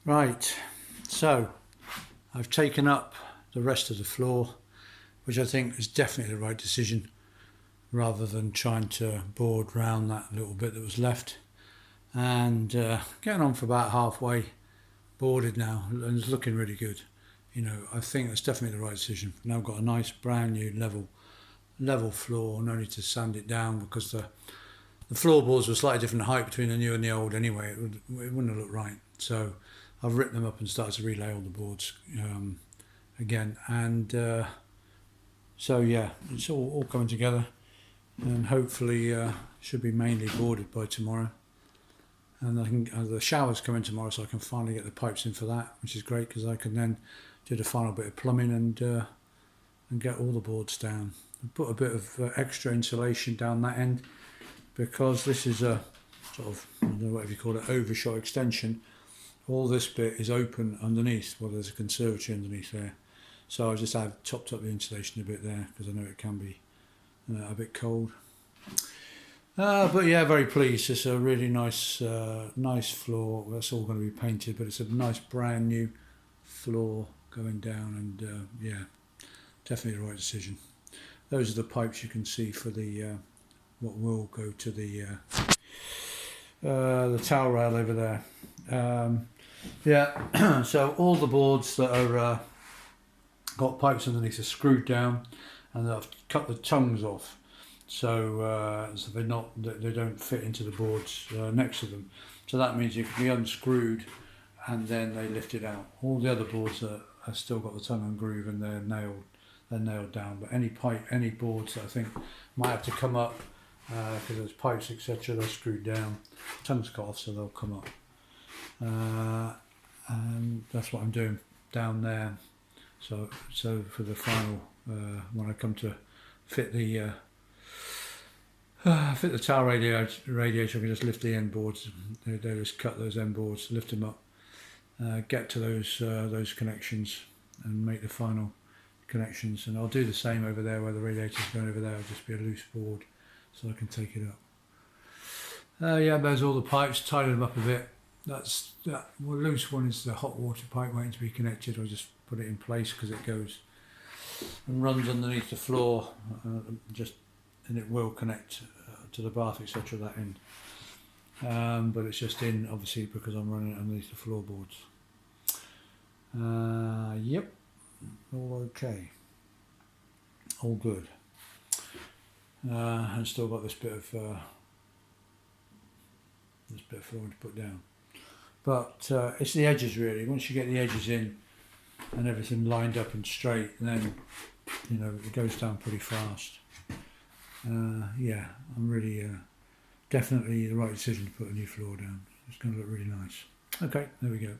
Right, so I've taken up the rest of the floor, which I think is definitely the right decision, rather than trying to board round that little bit that was left. And getting on for about halfway boarded now, and it's looking really good. I think that's definitely the right decision. Now I've got a nice brand new level floor. No need to sand it down, because the floorboards were slightly different height between the new and the old anyway. It wouldn't have looked right. So I've ripped them up and started to relay all the boards again. And so yeah, it's all coming together, and hopefully should be mainly boarded by tomorrow. And I can, the shower's coming tomorrow, so I can finally get the pipes in for that, which is great, because I can then do the final bit of plumbing and get all the boards down. I put a bit of extra insulation down that end, because this is a sort of, I don't know whatever you call it, overshot extension. All this bit is open underneath. Well, there's a conservatory underneath there, so I just have topped up the insulation a bit there, because I know it can be a bit cold. But yeah, very pleased. It's a really nice floor. That's all going to be painted, but it's a nice brand new floor going down, and yeah, definitely the right decision. Those are the pipes you can see for the what will go to the towel rail over there. Yeah, so all the boards that are got pipes underneath are screwed down, and I've cut the tongues off. So they don't fit into the boards next to them. So that means it can be unscrewed, and then they lift it out. All the other boards are still got the tongue and groove, and they're nailed down. But any boards that I think might have to come up, because there's pipes, etc., they're screwed down. Tongue's cut off, so they'll come up. And that's what I'm doing down there. So for the final, when I come to fit the tower radiator, I can just lift the end boards. They just cut those end boards, lift them up, get to those connections, and make the final connections. And I'll do the same over there where the radiator's going over there. It'll just be a loose board, so I can take it up. Yeah, there's all the pipes. Tidy them up a bit. Well, loose one is the hot water pipe waiting to be connected. I'll just put it in place, because it goes and runs underneath the floor, and it will connect to the bath, etc., that end. But it's just in, obviously, because I'm running it underneath the floorboards. Yep, all okay, all good. And still got this bit of flooring to put down. But it's the edges, really. Once you get the edges in and everything lined up and straight, then it goes down pretty fast. Yeah, I'm really definitely the right decision to put a new floor down. It's going to look really nice. Okay, there we go.